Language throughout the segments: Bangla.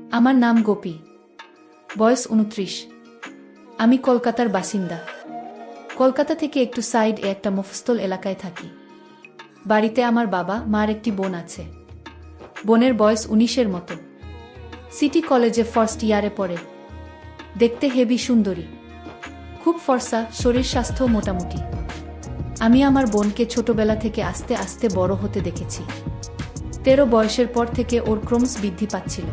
আমার নাম গোপী, বয়স 29। আমি কলকাতার বাসিন্দা। কলকাতা থেকে একটু সাইড-এ একটা মফস্বল এলাকায় থাকি। বাড়িতে আমার বাবা মার একটি বোন আছে। বোনের বয়স 19-এর মতো। সিটি কলেজে ফার্স্ট ইয়ারে পড়ে। দেখতে হেভি সুন্দরী, খুব ফর্সা, শরীর স্বাস্থ্য মোটামুটি। আমি আমার বোনকে ছোটবেলা থেকে আস্তে আস্তে বড় হতে দেখেছি। 13 বয়সের পর থেকে ওর ক্রমশ বৃদ্ধি পাচ্ছিল।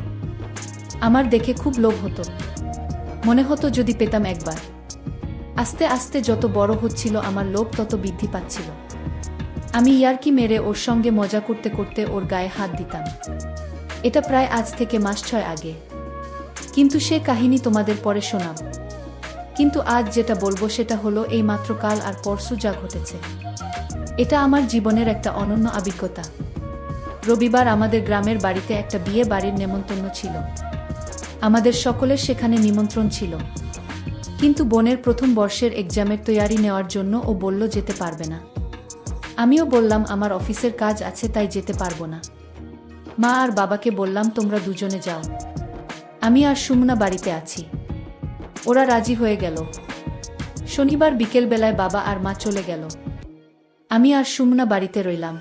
আমার দেখে খুব লোভ হতো, মনে হতো যদি পেতাম একবার। আস্তে আস্তে যত বড় হচ্ছিল আমার লোভ তত বৃদ্ধি পাচ্ছিল। আমি ইয়ার্কি মেরে ওর সঙ্গে মজা করতে করতে ওর গায়ে হাত দিতাম। এটা প্রায় আজ থেকে মাস 6 আগে, কিন্তু সে কাহিনী তোমাদের পরে শোনাব। কিন্তু আজ যেটা বলবো সেটা হলো এই মাত্র কাল আর পরশু যা ঘটেছে। এটা আমার জীবনের একটা অনন্য অভিজ্ঞতা। রবিবার আমাদের গ্রামের বাড়িতে একটা বিয়ে বাড়ির নেমন্তন্ন ছিল। আমাদের সকলের সেখানে নিমন্ত্রণ ছিল, কিন্তু বোনের প্রথম বর্ষের এক্সামের তৈয়ারি নেওয়ার জন্য ও বলল যেতে পারবে না। আমিও বললাম আমার অফিসের কাজ আছে তাই যেতে পারবো না। মা আর বাবাকে বললাম তোমরা দুজনে যাও, আমি আর সুমনা বাড়িতে আছি। ওরা রাজি হয়ে গেল। শনিবার বিকেলবেলায় বাবা আর মা চলে গেল। আমি আর সুমনা বাড়িতে রইলাম।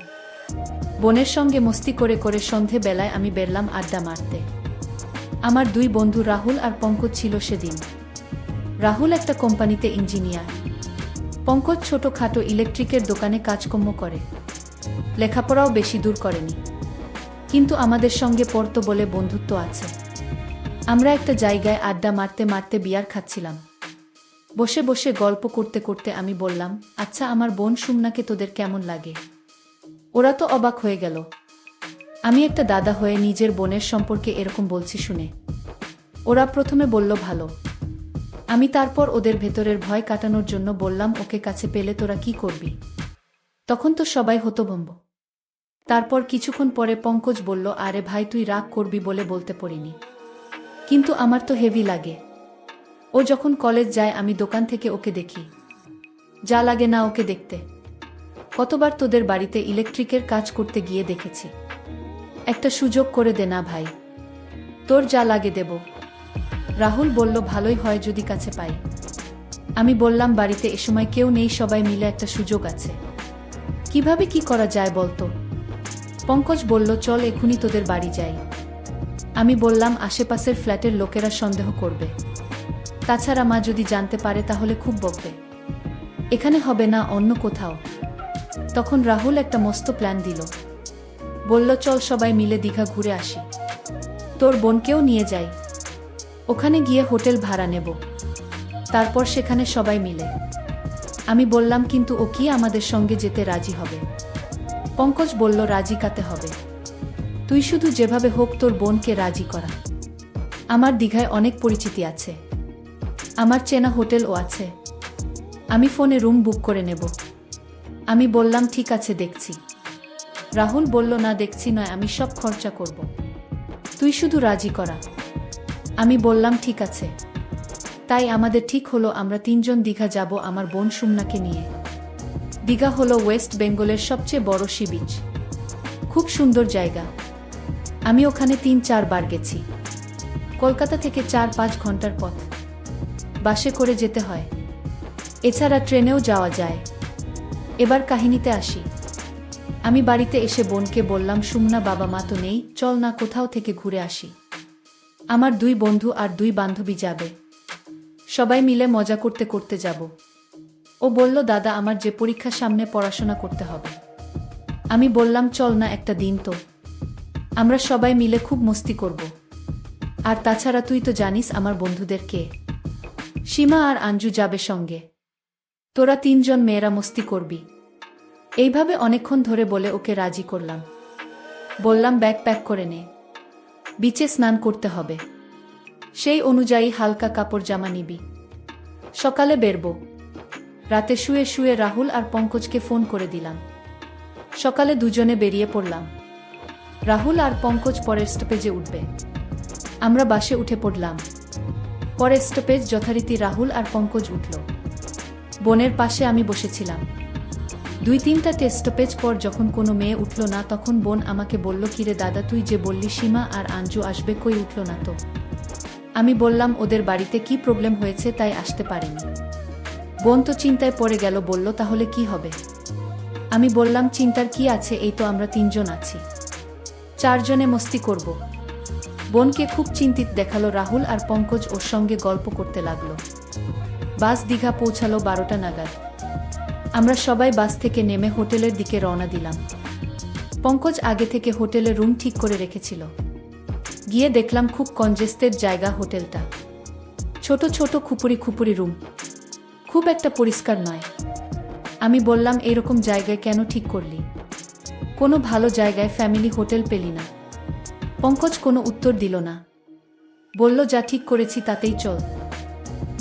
বোনের সঙ্গে মস্তি করে করে সন্ধে বেলায় আমি বেরলাম আড্ডা মারতে। আমার 2 বন্ধু রাহুল আর পঙ্কজ ছিল সেদিন। রাহুল একটা কোম্পানিতে ইঞ্জিনিয়ার, পঙ্কজ ছোটখাটো ইলেকট্রিকের দোকানে কাজকর্ম করে। লেখাপড়াও বেশি দূর করেনি, কিন্তু আমাদের সঙ্গে পড়তো বলে বন্ধুত্ব আছে। আমরা একটা জায়গায় আড্ডা মারতে মারতে বিয়ার খাচ্ছিলাম। বসে বসে গল্প করতে করতে আমি বললাম, আচ্ছা আমার বোন সুমনাকে তোদের কেমন লাগে? ওরা তো অবাক হয়ে গেল। আমি একটা দাদা হয়ে নিজের বোনের সম্পর্কে এরকম বলছি শুনে। ওরা প্রথমে বলল ভালো। আমি তারপর ওদের ভেতরের ভয় কাটানোর জন্য বললাম ওকে কাছে পেলে তোরা কি করবি? তখন তো সবাই হতভম্ব। তারপর কিছুক্ষণ পরে পঙ্কজ বলল, আরে ভাই তুই রাগ করবি বলে বলতে পারিনি, কিন্তু আমার তো হেভি লাগে। ও যখন কলেজ যায় আমি দোকান থেকে ওকে দেখি। যা লাগে না ওকে দেখতে। কতবার তোদের বাড়িতে ইলেকট্রিকের কাজ করতে গিয়ে দেখেছি। একটা সুযোগ করে দে না ভাই, তোর যা লাগে দেব। রাহুল বলল ভালোই হয় যদি কাছে পাই। আমি বললাম বাড়িতে এ সময় কেউ নেই, সবাই মিলে একটা সুযোগ আছে। কিভাবে কি করা যায় বলতো? পঙ্কজ বলল চল এখুনি তোদের বাড়ি যাই। আমি বললাম আশেপাশের ফ্ল্যাটের লোকেরা সন্দেহ করবে, তাছাড়া মা যদি জানতে পারে তাহলে খুব বকবে। এখানে হবে না, অন্য কোথাও। তখন রাহুল একটা মস্ত প্ল্যান দিল। বলল চল সবাই মিলে দীঘা ঘুরে আসি, তোর বোনকেও নিয়ে যাই। ওখানে গিয়ে হোটেল ভাড়া নেব, তারপর সেখানে সবাই মিলে। আমি বললাম কিন্তু ও কি আমাদের সঙ্গে যেতে রাজি হবে? পঙ্কজ বলল রাজি কাতে হবে, তুই শুধু যেভাবে হোক তোর বোনকে রাজি করা। আমার দীঘায় অনেক পরিচিতি আছে, আমার চেনা হোটেলও আছে। আমি ফোনে রুম বুক করে নেব। আমি বললাম ঠিক আছে দেখছি। রাহুল বলল না দেখছি নয়, আমি সব খরচা করব, তুই শুধু রাজি করা। আমি বললাম ঠিক আছে। তাই আমাদের ঠিক হলো আমরা 3 জন দীঘা যাব আমার বোন সুমনাকে নিয়ে। দীঘা হলো ওয়েস্ট বেঙ্গলের সবচেয়ে বড় সি বিচ, খুব সুন্দর জায়গা। আমি ওখানে 3-4 বার গেছি। কলকাতা থেকে 4-5 ঘন্টার পথ, বাসে করে যেতে হয়। এছাড়া ট্রেনেও যাওয়া যায়। এবার কাহিনীতে আসি। আমি বাড়িতে এসে বোনকে বললাম সুমনা বাবা মা তো নেই, চল না কোথাও থেকে ঘুরে আসি। আমার 2 বন্ধু আর 2 বান্ধবী যাবে, সবাই মিলে মজা করতে করতে যাব। ও বলল দাদা আমার যে পরীক্ষা সামনে, পড়াশোনা করতে হবে। আমি বললাম চল না একটা দিন তো, আমরা সবাই মিলে খুব মস্তি করব। আর তাছাড়া তুই তো জানিস আমার বন্ধুদের কে, সীমা আর আঞ্জু যাবে সঙ্গে। তোরা 3 জন মেয়েরা মস্তি করবি। এইভাবে অনেকক্ষণ ধরে বলে ওকে রাজি করলাম। বললাম ব্যাগ প্যাক করে নে, বিচে স্নান করতে হবে। সেই অনুযায়ী হালকা কাপড় জামা নিবি, সকালে বেরবো। রাতে শুয়ে শুয়ে রাহুল আর পঙ্কজকে ফোন করে দিলাম। সকালে দুজনে বেরিয়ে পড়লাম। রাহুল আর পঙ্কজ পরের স্টপেজে উঠবে, আমরা বাসে উঠে পড়লাম। পরের স্টপেজ যথারীতি রাহুল আর পঙ্কজ উঠল। বোনের পাশে আমি বসেছিলাম। 2-3টা টেস্টপেজ পর যখন কোনো মেয়ে উঠল না, তখন বোন আমাকে বলল, কিরে দাদা, তুই যে বললি সীমা আর আঞ্জু আসবে, কই উঠল না তো? আমি বললাম, ওদের বাড়িতে কি প্রবলেম হয়েছে তাই আসতে পারেনি। বোন তো চিন্তায় পড়ে গেল, বলল, তাহলে কি হবে? আমি বললাম, চিন্তার কি আছে, এই তো আমরা 3জন আছি, 4জনে মস্তি করব। বোনকে খুব চিন্তিত দেখালো। রাহুল আর পঙ্কজ ওর সঙ্গে গল্প করতে লাগলো। বাস দীঘা পৌঁছালো 12টা নাগাদ। আমরা সবাই বাস থেকে নেমে হোটেলের দিকে রওনা দিলাম। পঙ্কজ আগে থেকে হোটেলে রুম ঠিক করে রেখেছিল। গিয়ে দেখলাম খুব কনজেস্টেড জায়গা হোটেলটা, ছোট ছোট খুপুরি খুপুরি রুম, খুব একটা পরিষ্কার নয়। আমি বললাম, এরকম জায়গায় কেন ঠিক করলি? কোনো ভালো জায়গায় ফ্যামিলি হোটেল পেলি না? পঙ্কজ কোনো উত্তর দিল না। বলল, যা ঠিক করেছি তাতেই চল,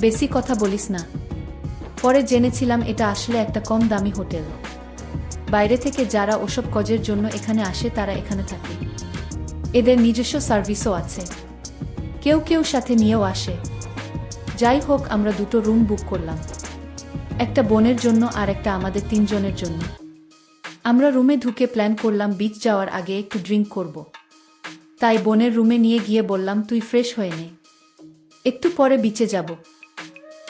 বেশি কথা বলিস না। পরে জেনেছিলাম এটা আসলে একটা কম দামি হোটেল। বাইরে থেকে যারা ওসব কাজের জন্য এখানে আসে তারা এখানে থাকে। এদের নিজস্ব সার্ভিসও আছে, কেউ কেউ সাথে নিয়েও আসে। যাই হোক, আমরা 2টো রুম বুক করলাম, একটা বোনের জন্য আর একটা আমাদের 3জনের জন্য। আমরা রুমে ঢুকে প্ল্যান করলাম বিচ যাওয়ার আগে একটু ড্রিঙ্ক করব। তাই বোনের রুমে নিয়ে গিয়ে বললাম, তুই ফ্রেশ হয়ে নে, একটু পরে বিচে যাব,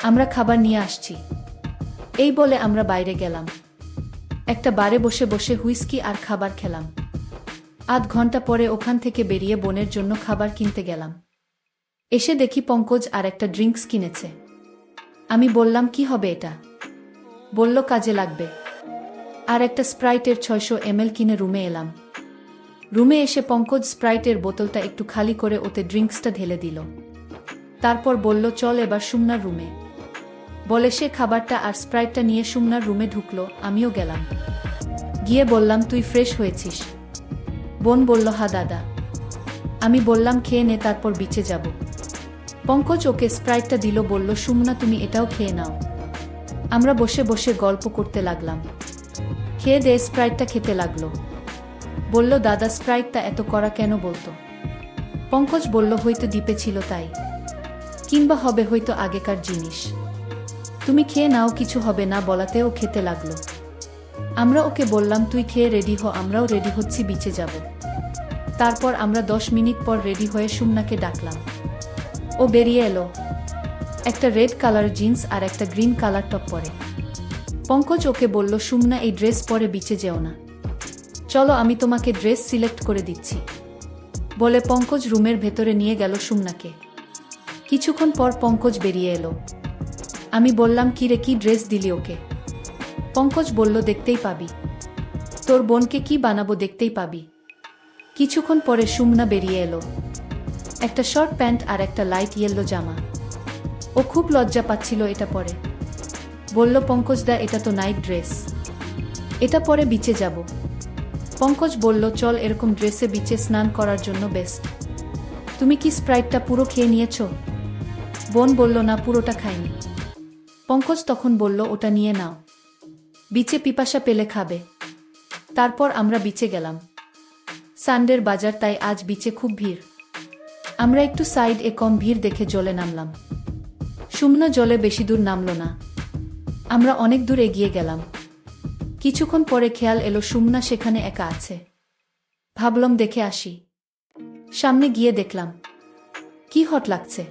আমরা খাবার নিয়ে আসছি। এই বলে আমরা বাইরে গেলাম। একটা বারে বসে বসে হুইস্কি আর খাবার খেলাম। আধ ঘন্টা পরে ওখান থেকে বেরিয়ে বোনের জন্য খাবার কিনতে গেলাম। এসে দেখি পঙ্কজ আর একটা ড্রিঙ্কস কিনেছে। আমি বললাম, কি হবে এটা? বলল, কাজে লাগবে। আর একটা স্প্রাইটের 600 ml কিনে রুমে এলাম। রুমে এসে পঙ্কজ স্প্রাইটের বোতলটা একটু খালি করে ওতে ড্রিঙ্কসটা ঢেলে দিল। তারপর বলল, চল এবার সুমনার রুমে। বলে সে খাবারটা আর স্প্রাইটটা নিয়ে সুমনার রুমে ঢুকলো। আমিও গেলাম। গিয়ে বললাম, তুই ফ্রেশ হয়েছিস? বোন বলল, হা দাদা। আমি বললাম, খেয়ে নে, তারপর বিচে যাব। পঙ্কজ ওকে স্প্রাইটটা দিল, বলল, সুমনা তুমি এটাও খেয়ে নাও। আমরা বসে বসে গল্প করতে লাগলাম। খেয়ে দিয়ে স্প্রাইটটা খেতে লাগলো। বলল, দাদা স্প্রাইটটা এত কড়া কেন বলতো? পঙ্কজ বলল, হয়তো দ্বীপে ছিল তাই, কিংবা হবে হয়তো আগেকার জিনিস। তুমি খেয়ে নাও, কিছু হবে না বলাতেও খেতে লাগলো। আমরা ওকে বললাম, তুই খেয়ে রেডি হ, আমরাও রেডি হচ্ছি, বিচে যাব। তারপর আমরা 10 মিনিট পর রেডি হয়ে সুমনাকে ডাকলাম। ও বেরিয়ে এলো, একটা রেড কালার জিন্স আর একটা গ্রিন কালার টপ পরে। পঙ্কজ ওকে বলল, সুমনা এই ড্রেস পরে বিচে যেও না, চলো আমি তোমাকে ড্রেস সিলেক্ট করে দিচ্ছি। বলে পঙ্কজ রুমের ভেতরে নিয়ে গেল সুমনাকে। কিছুক্ষণ পর পঙ্কজ বেরিয়ে এলো। আমি বললাম, কিরে, কি ড্রেস দিলি ওকে? পঙ্কজ বলল, দেখতেই পাবি, তোর বোনকে কি বানাবো, দেখতেই পাবি। কিছুক্ষণ পরে সুমনা বেরিয়ে এলো, একটা শর্ট প্যান্ট আর একটা লাইট ইয়েলো জামা। ও খুব লজ্জা পাচ্ছিল এটা পরে। বলল, পঙ্কজ দা, এটা তো নাইট ড্রেস, এটা পরে বিচে যাব। পঙ্কজ বলল, চল, এরকম ড্রেসে বিচে স্নান করার জন্য বেস্ট। তুমি কি স্প্রাইটটা পুরো খেয়ে নিয়েছ? বোন বলল, না, পুরোটা খাইনি। পঙ্কজ তখন বলল, ওটা নিয়ে নাও, বিচে পিপাসা পেলে খাবে। তারপর আমরা বিচে গেলাম। সানডের বাজার, তাই আজ বিচে খুব ভিড়। আমরা একটু সাইড এ কম ভিড় দেখে জলে নামলাম। সুমনা জলে বেশি দূর নামলো না। আমরা অনেক দূর এগিয়ে গেলাম। কিছুক্ষণ পরে খেয়াল এলো সুমনা সেখানে একা আছে। ভাবলাম দেখে আসি। সামনে গিয়ে দেখলাম, কি হট লাগছে।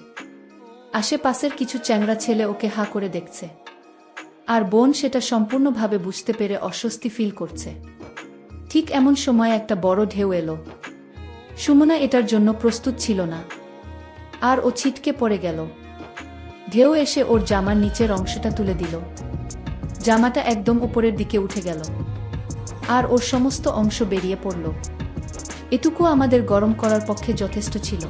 আশেপাশের কিছু চ্যাংড়া ছেলে ওকে হা করে দেখছে। আর বোন সেটা সম্পূর্ণভাবে বুঝতে পেরে অস্বস্তি ফিল করছে। ঠিক এমন সময় একটা বড় ঢেউ এলো। সুমনা এটার জন্য প্রস্তুত ছিল না, আর ও ছিটকে পড়ে গেল। ঢেউ এসে ওর জামার নিচের অংশটা তুলে দিল। জামাটা একদম উপরের দিকে উঠে গেল, আর ওর সমস্ত অংশ বেরিয়ে পড়ল। এটুকু আমাদের গরম করার পক্ষে যথেষ্ট ছিল।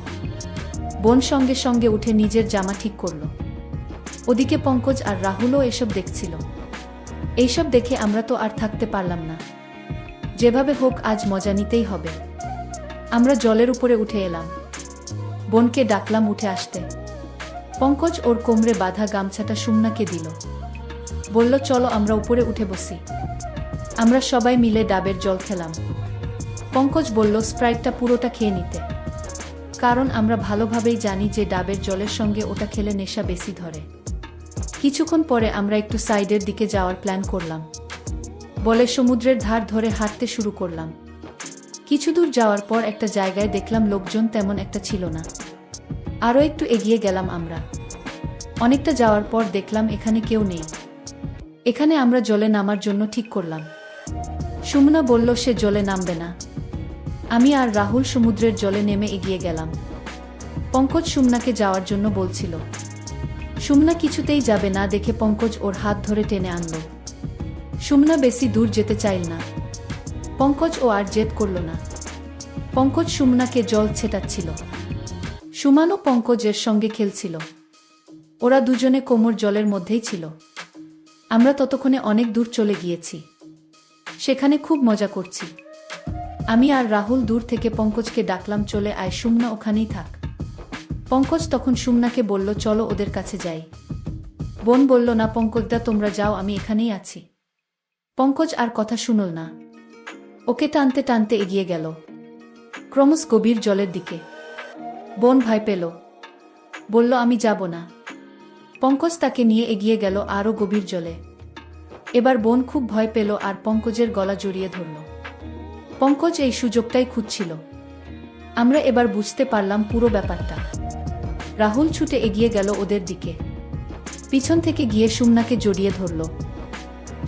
বোন সঙ্গে সঙ্গে উঠে নিজের জামা ঠিক করল। ওদিকে পঙ্কজ আর রাহুলও এসব দেখছিল। এইসব দেখে আমরা তো আর থাকতে পারলাম না। যেভাবে হোক আজ মজা নিতেই হবে। আমরা জলের উপরে উঠে এলাম। বোনকে ডাকলাম উঠে আসতে। পঙ্কজ ওর কোমরে বাঁধা গামছাটা সুমনাকে দিল। বলল, চলো আমরা উপরে উঠে বসি। আমরা সবাই মিলে ডাবের জল খেলাম। পঙ্কজ বলল স্প্রাইটটা পুরোটা খেয়ে নিতে, কারণ আমরা ভালোভাবেই জানি যে ডাবের জলের সঙ্গে ওটা খেলে নেশা বেশি ধরে। কিছুক্ষণ পরে আমরা একটু সাইডের দিকে যাওয়ার প্ল্যান করলাম। বলে সমুদ্রের ধার ধরে হাঁটতে শুরু করলাম। কিছু দূর যাওয়ার পর একটা জায়গায় দেখলাম লোকজন তেমন একটা ছিল না। আরও একটু এগিয়ে গেলাম আমরা। অনেকটা যাওয়ার পর দেখলাম এখানে কেউ নেই। এখানে আমরা জলে নামার জন্য ঠিক করলাম। সুমনা বলল সে জলে নামবে না। আমি আর রাহুল সমুদ্রের জলে নেমে এগিয়ে গেলাম। পঙ্কজ সুমনাকে যাওয়ার জন্য বলছিল। সুমনা কিছুতেই যাবে না দেখে পঙ্কজ ওর হাত ধরে টেনে আনল। সুমনা বেশি দূর যেতে চাইল না। পঙ্কজ ও আর জেদ করল না। পঙ্কজ সুমনাকে জল ছেটাচ্ছিল। সুমানও পঙ্কজের সঙ্গে খেলছিল। ওরা দুজনে কোমর জলের মধ্যেই ছিল। আমরা ততক্ষণে অনেক দূর চলে গিয়েছি। সেখানে খুব মজা করছি। আমি আর রাহুল দূর থেকে পঙ্কজকে ডাকলাম, চলে আয়, সুমনা ওখানেই থাক। পঙ্কজ তখন সুমনাকে বলল, চলো ওদের কাছে যাই। বোন বলল, না পঙ্কজদা, তোমরা যাও, আমি এখানেই আছি। পঙ্কজ আর কথা শুনল না। ওকে টানতে টানতে এগিয়ে গেল ক্রমশ গভীর জলের দিকে। বোন ভয় পেল, বলল, আমি যাব না। পঙ্কজ তাকে নিয়ে এগিয়ে গেল আরও গভীর জলে। এবার বোন খুব ভয় পেল আর পঙ্কজের গলা জড়িয়ে ধরল। পঙ্কজ এই সুযোগটাই খুঁজছিল। আমরা এবার বুঝতে পারলাম পুরো ব্যাপারটা। রাহুল ছুটে এগিয়ে গেল ওদের দিকে। পিছন থেকে গিয়ে সুমনাকে জড়িয়ে ধরল।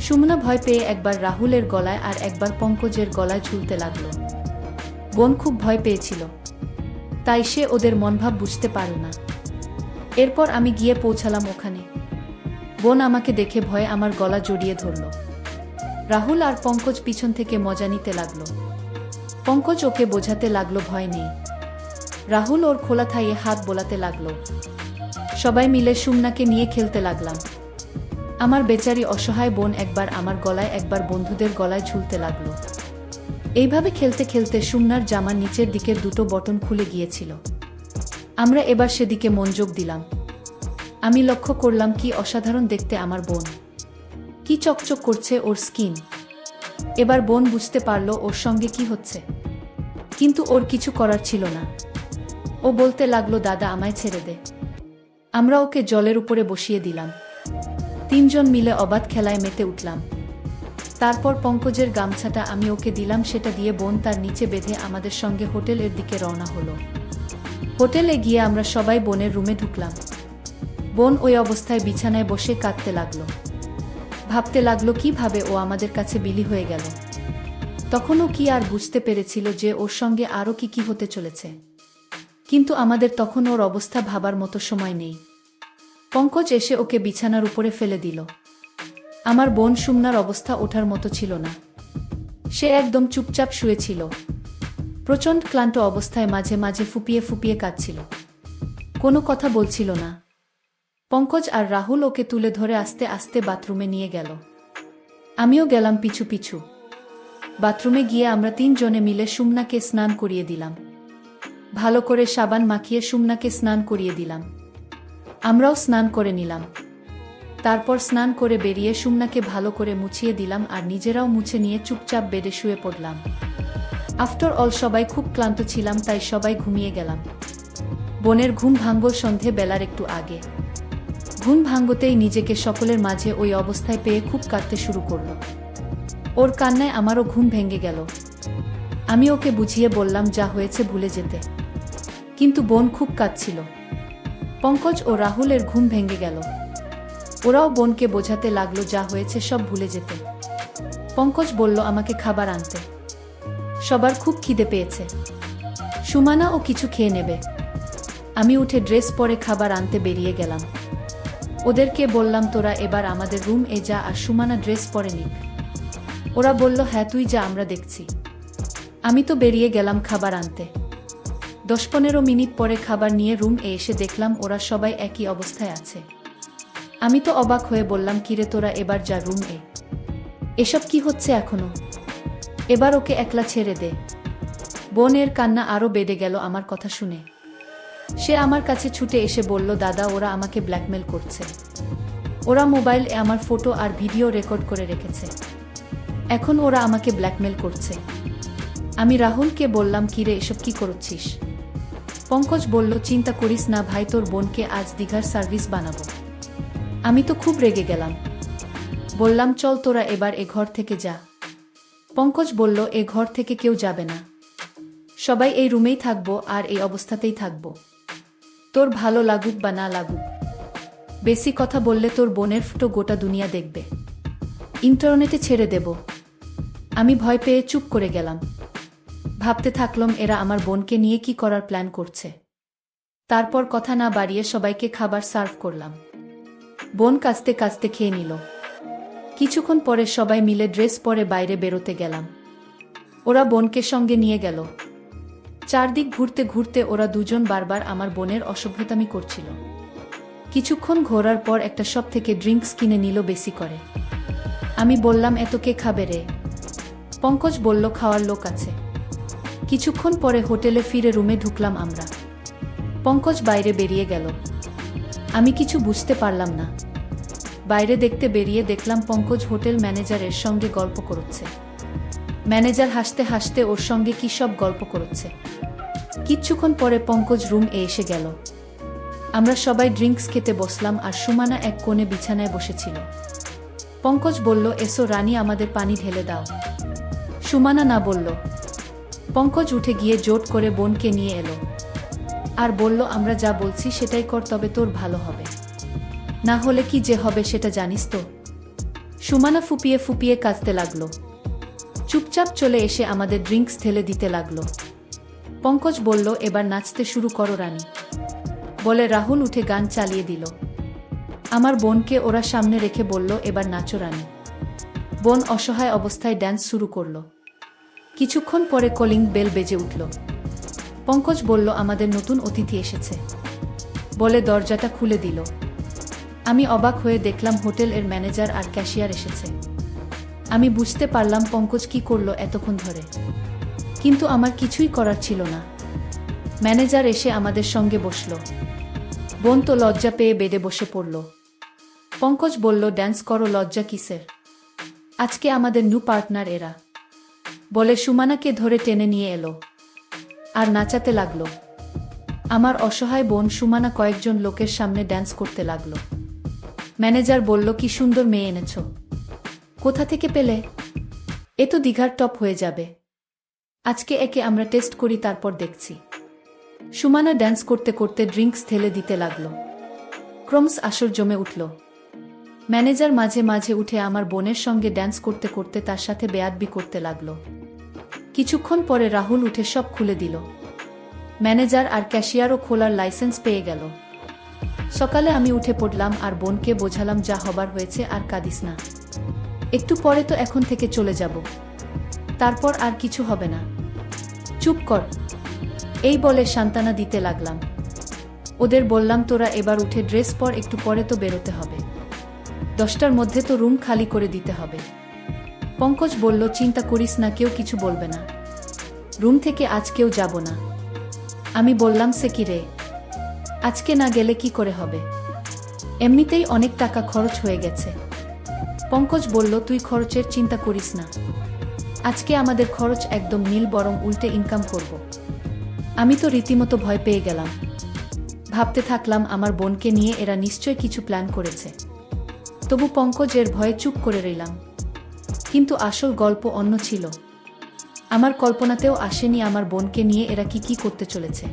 সুমনা ভয় পেয়ে একবার রাহুলের গলায় আর একবার পঙ্কজের গলায় ঝুলতে লাগল। বোন খুব ভয় পেয়েছিল, তাই সে ওদের মনোভাব বুঝতে পারল না। এরপর আমি গিয়ে পৌঁছালাম ওখানে। বোন আমাকে দেখে ভয়ে আমার গলা জড়িয়ে ধরল। রাহুল আর পঙ্কজ পিছন থেকে মজা নিতে লাগল। পঙ্কজ ওকে বোঝাতে লাগলো ভয় নেই। রাহুল ওর খোলা থাইয়ে হাত বোলাতে লাগলো। সবাই মিলে সুমনাকে নিয়ে খেলতে লাগলাম। আমার বেচারি অসহায় বোন একবার আমার গলায় একবার বন্ধুদের গলায় ঝুলতে লাগলো। এইভাবে খেলতে খেলতে সুমনার জামার নিচের দিকের দুটো বটন খুলে গিয়েছিল। আমরা এবার সেদিকে মনোযোগ দিলাম। আমি লক্ষ্য করলাম কি অসাধারণ দেখতে আমার বোন, কি চকচক করছে ওর স্কিন। এবার বোন বুঝতে পারল ওর সঙ্গে কি হচ্ছে, কিন্তু ওর কিছু করার ছিল না। ও বলতে লাগলো, দাদা আমায় ছেড়ে দে। আমরা ওকে জলের উপরে বসিয়ে দিলাম। তিনজন মিলে অবাধ খেলায় মেতে উঠলাম। তারপর পঙ্কজের গামছাটা আমি ওকে দিলাম, সেটা দিয়ে বোন তার নিচে বেঁধে আমাদের সঙ্গে হোটেলের দিকে রওনা হলো। হোটেলে গিয়ে আমরা সবাই বোনের রুমে ঢুকলাম। বোন ওই অবস্থায় বিছানায় বসে কাঁদতে লাগলো। ভাবতে লাগলো কিভাবে ও আমাদের কাছে বিলি হয়ে গেল। তখনও কি আর বুঝতে পেরেছিল যে ওর সঙ্গে আরও কি হতে চলেছে। কিন্তু আমাদের তখন ওর অবস্থা ভাবার মতো সময় নেই। পঙ্কজ এসে ওকে বিছানার উপরে ফেলে দিল। আমার বোন সুমনার অবস্থা ওঠার মতো ছিল না। সে একদম চুপচাপ শুয়েছিল। প্রচণ্ড ক্লান্ত অবস্থায় মাঝে মাঝে ফুপিয়ে ফুপিয়ে কাঁদছিল। কোনো কথা বলছিল না। পঙ্কজ আর রাহুল ওকে তুলে ধরে আস্তে আস্তে বাথরুমে নিয়ে গেল। আমিও গেলাম পিছু পিছু। বাথরুমে গিয়ে আমরা তিনজনে মিলে সুমনাকে স্নান করিয়ে দিলাম। ভালো করে সাবান মাখিয়ে সুমনাকে স্নান করিয়ে দিলাম। আমরাও স্নান করে নিলাম। তারপর স্নান করে বেরিয়ে সুমনাকে ভালো করে মুছিয়ে দিলাম আর নিজেরাও মুছে নিয়ে চুপচাপ বেডে শুয়ে পড়লাম। আফটার অল সবাই খুব ক্লান্ত ছিলাম, তাই সবাই ঘুমিয়ে গেলাম। বোনের ঘুম ভাঙল সন্ধে বেলার একটু আগে। ঘুম ভাঙতেই নিজেকে সকলের মাঝে ওই অবস্থায় পেয়ে খুব কাঁদতে শুরু করল। ওর কান্নায় আমারও ঘুম ভেঙে গেল। আমি ওকে বুঝিয়ে বললাম যা হয়েছে ভুলে যেতে, কিন্তু বোন খুব কাঁদছিল। পঙ্কজ ও রাহুলের ঘুম ভেঙে গেল। ওরাও বোনকে বোঝাতে লাগলো যা হয়েছে সব ভুলে যেতে। পঙ্কজ বলল আমাকে খাবার আনতে, সবার খুব খিদে পেয়েছে। সুমানা ও কিছু খেয়ে নেবে। আমি উঠে ড্রেস পরে খাবার আনতে বেরিয়ে গেলাম। ওদেরকে বললাম তোরা এবার আমাদের রুম এ যা আর সুমানা ড্রেস পরে নিক। ওরা বলল হ্যাঁ তুই যা, আমরা দেখছি। আমি তো বেরিয়ে গেলাম খাবার আনতে। 10-15 মিনিট পরে খাবার নিয়ে রুম এ এসে দেখলাম ওরা সবাই একই অবস্থায় আছে। আমি তো অবাক হয়ে বললাম কিরে তোরা এবার যা রুম এ, এসব কি হচ্ছে এখনো? এবার ওকে একলা ছেড়ে দে। বোনের কান্না আরও বেড়ে গেল আমার কথা শুনে। সে আমার কাছে ছুটে এসে বলল দাদা ওরা আমাকে ব্ল্যাকমেল করছে। ওরা মোবাইলে আমার ফটো আর ভিডিও রেকর্ড করে রেখেছে। এখন ওরা আমাকে ব্ল্যাকমেল করছে। আমি রাহুলকে বললাম কিরে এসব কি করছিস? পঙ্কজ বলল চিন্তা করিস না ভাই, তোর বোনকে আজ দীঘার সার্ভিস বানাবো। আমি তো খুব রেগে গেলাম। বললাম চল তোরা এবার এ ঘর থেকে যা। পঙ্কজ বলল এ ঘর থেকে কেউ যাবে না, সবাই এই রুমেই থাকবো আর এই অবস্থাতেই থাকবো, তোর ভালো লাগুক বা না লাগুক। বেশি কথা বললে তোর বোনের ফুটো গোটা দুনিয়া দেখবে, ইন্টারনেটে ছেড়ে দেব। আমি ভয় পেয়ে চুপ করে গেলাম। ভাবতে থাকলাম এরা আমার বোনকে নিয়ে কি করার প্ল্যান করছে। তারপর কথা না বাড়িয়ে সবাইকে খাবার সার্ভ করলাম। বোন কাস্তে কাস্তে খেয়ে নিল। কিছুক্ষণ পরে সবাই মিলে ড্রেস পরে বাইরে বেরোতে গেলাম। ওরা বোনকে সঙ্গে নিয়ে গেল। চারদিক ঘুরতে ঘুরতে ওরা দুজন বারবার আমার বোনের অসভ্যতামি করছিল। কিছুক্ষণ ঘোরার পর একটা শপ থেকে ড্রিঙ্কস কিনে নিল বেশি করে। আমি বললাম এত কে খাবে রে? পঙ্কজ বলল খাওয়ার লোক আছে। কিছুক্ষণ পরে হোটেলে ফিরে রুমে ঢুকলাম আমরা। পঙ্কজ বাইরে বেরিয়ে গেল। আমি কিছু বুঝতে পারলাম না। বাইরে দেখতে বেরিয়ে দেখলাম পঙ্কজ হোটেল ম্যানেজারের সঙ্গে গল্প করছে। ম্যানেজার হাসতে হাসতে ওর সঙ্গে কি সব গল্প করছে। কিছুক্ষণ পরে পঙ্কজ রুম এসে গেল। আমরা সবাই ড্রিঙ্কস খেতে বসলাম আর সুমানা এক কোণে বিছানায় বসেছিল। পঙ্কজ বলল এসো রানী, আমাদের পানি ঢেলে দাও। সুমানা না বলল। পঙ্কজ উঠে গিয়ে জোট করে বোনকে নিয়ে এলো আর বলল আমরা যা বলছি সেটাই কর, তবে তোর ভালো হবে, না হলে কি যে হবে সেটা জানিস তো। সুমানা ফুপিয়ে ফুপিয়ে কাঁদতে লাগলো। চুপচাপ চলে এসে আমাদের ড্রিঙ্কস ঢেলে দিতে লাগলো। পঙ্কজ বলল এবার নাচতে শুরু করো রানী, বলে রাহুল উঠে গান চালিয়ে দিল। আমার বোনকে ওরা সামনে রেখে বলল এবার নাচো রানী। বোন অসহায় অবস্থায় ড্যান্স শুরু করল। কিছুক্ষণ পরে কলিং বেল বেজে উঠল। পঙ্কজ বলল আমাদের নতুন অতিথি এসেছে, বলে দরজাটা খুলে দিল। আমি অবাক হয়ে দেখলাম হোটেল এর ম্যানেজার আর ক্যাশিয়ার এসেছে। আমি বুঝতে পারলাম পঙ্কজ কি করলো এতক্ষণ ধরে, কিন্তু আমার কিছুই করার ছিল না। ম্যানেজার এসে আমাদের সঙ্গে বসল। বোন তো লজ্জা পেয়ে বেডে বসে পড়ল। পঙ্কজ বলল ড্যান্স করো, লজ্জা কিসের, আজকে আমাদের নিউ পার্টনার এরা, বলে সুমানাকে ধরে টেনে নিয়ে এলো আর নাচাতে লাগলো। আমার অসহায় বোন সুমানা কয়েকজন লোকের সামনে ড্যান্স করতে লাগলো। ম্যানেজার বলল কি সুন্দর মেয়ে এনেছ, কোথা থেকে পেলে? এ তো দীঘার টপ হয়ে যাবে, আজকে একে আমরা টেস্ট করি তারপর দেখছি। সুমানা ড্যান্স করতে করতে ড্রিঙ্কস ঢেলে দিতে লাগলো। ক্রমশ আসর জমে উঠল। ম্যানেজার মাঝে মাঝে উঠে আমার বোনের সঙ্গে ড্যান্স করতে করতে তার সাথে বেয়াদবি করতে লাগলো। কিছুক্ষণ পরে রাহুল উঠে সব খুলে দিল। ম্যানেজার আর ক্যাশিয়ারও খোলার লাইসেন্স পেয়ে গেল। সকালে আমি উঠে পড়লাম আর বোনকে বোঝালাম যা হবার হয়েছে আর কাঁদিস না, একটু পরে তো এখন থেকে চলে যাব, তারপর আর কিছু হবে না, চুপ কর, এই বলে সান্ত্বনা দিতে লাগলাম। ওদের বললাম তোরা এবার উঠে ড্রেস পর, একটু পরে তো বেরোতে হবে, 10টার মধ্যে তো রুম খালি করে দিতে হবে। পঙ্কজ বলল চিন্তা করিস না, কেউ কিছু বলবে না, রুম থেকে আজ কেউ যাব না। আমি বললাম সে কি রে, আজকে না গেলে কি করে হবে, এমনিতেই অনেক টাকা খরচ হয়ে গেছে। পঙ্কজ বলল তুই খরচের চিন্তা করিস না, আজকে আমাদের খরচ একদম নীল, বরং উল্টে ইনকাম করব। আমি তো রীতিমতো ভয় পেয়ে গেলাম। ভাবতে থাকলাম আমার বোনকে নিয়ে এরা নিশ্চয় কিছু প্ল্যান করেছে। তবু পঙ্কজের ভয়ে চুপ করে রইলাম। কিন্তু আসল গল্প অন্য ছিল। আমার কল্পনাতেও আসেনি আমার বোনকে নিয়ে এরা কি কি করতে চলেছে।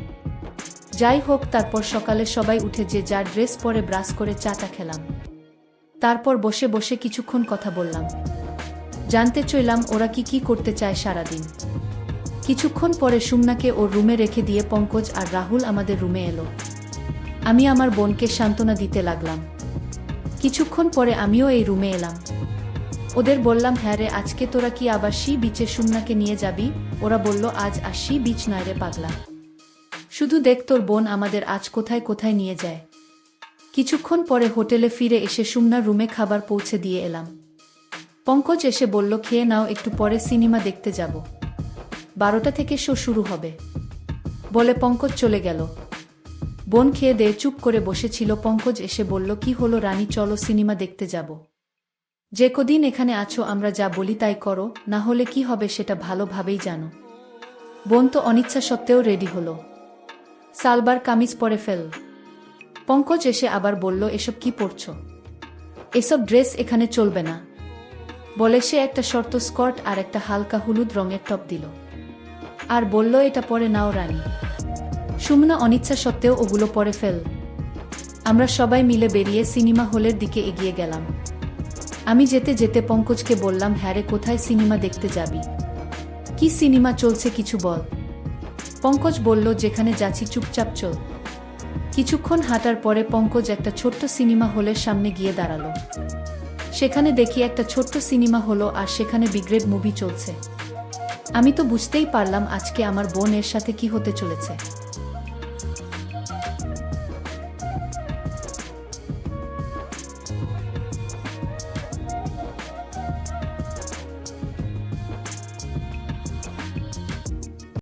যাই হোক, তারপর সকালে সবাই উঠে যে যার ড্রেস পরে ব্রাশ করে চাটা খেলাম। তারপর বসে বসে কিছুক্ষণ কথা বললাম, জানতে চাইলাম ওরা কি কি করতে চায় সারাদিন। কিছুক্ষণ পরে সুমনাকে ওর রুমে রেখে দিয়ে পঙ্কজ আর রাহুল আমাদের রুমে এলো। আমি আমার বোনকে সান্ত্বনা দিতে লাগলাম। কিছুক্ষণ পরে আমিও এই রুমে এলাম। ওদের বললাম হ্যাঁ রে, আজকে তোরা কি আবার সি বিচে সুমনাকে নিয়ে যাবি? ওরা বলল আজ আর সি বিচ নয় রে পাগলা, শুধু দেখ তোর বোন আমাদের আজ কোথায় কোথায় নিয়ে যায়। কিছুক্ষণ পরে হোটেলে ফিরে এসে সুমনার রুমে খাবার পৌঁছে দিয়ে এলাম। পঙ্কজ এসে বলল খেয়ে নাও, একটু পরে সিনেমা দেখতে যাব, 12টা থেকে শো শুরু হবে, বলে পঙ্কজ চলে গেল। বোন খেয়ে দিয়ে চুপ করে বসেছিল। পঙ্কজ এসে বলল কি হলো রানী, চলো সিনেমা দেখতে যাব। যে কদিন এখানে আছো আমরা যা বলি তাই করো, না হলে কি হবে সেটা ভালোভাবেই জানো। বোন তো অনিচ্ছা সত্ত্বেও রেডি হলো, সালবার কামিজ পরে ফেল। পঙ্কজ এসে আবার বলল এসব কি পরছো, এসব ড্রেস এখানে চলবে না। বলে সে একটা শর্ট স্কার্ট আর একটা হালকা হলুদ রঙের টপ দিল আর বলল, এটা পরে নাও রানী। সুমনা অনিচ্ছা সত্ত্বেও ওগুলো পরে ফেল। আমরা সবাই মিলে বেরিয়ে সিনেমা হলের দিকে এগিয়ে গেলাম। আমি যেতে যেতে পঙ্কজকে বললাম, হ্যাঁ রে, কোথায় সিনেমা দেখতে যাবি? কি সিনেমা চলছে কিছু বল। পঙ্কজ বলল, যেখানে যাচ্ছি চুপচাপ চল। কিছুক্ষণ হাঁটার পরে পঙ্কজ একটা ছোট্ট সিনেমা হলের সামনে গিয়ে দাঁড়ালো। সেখানে দেখি একটা ছোট্ট সিনেমা হলো আর সেখানে বিগ্রেড মুভি চলছে। আমি তো বুঝতেই পারলাম আজকে আমার বোন এর সাথে কি হতে চলেছে।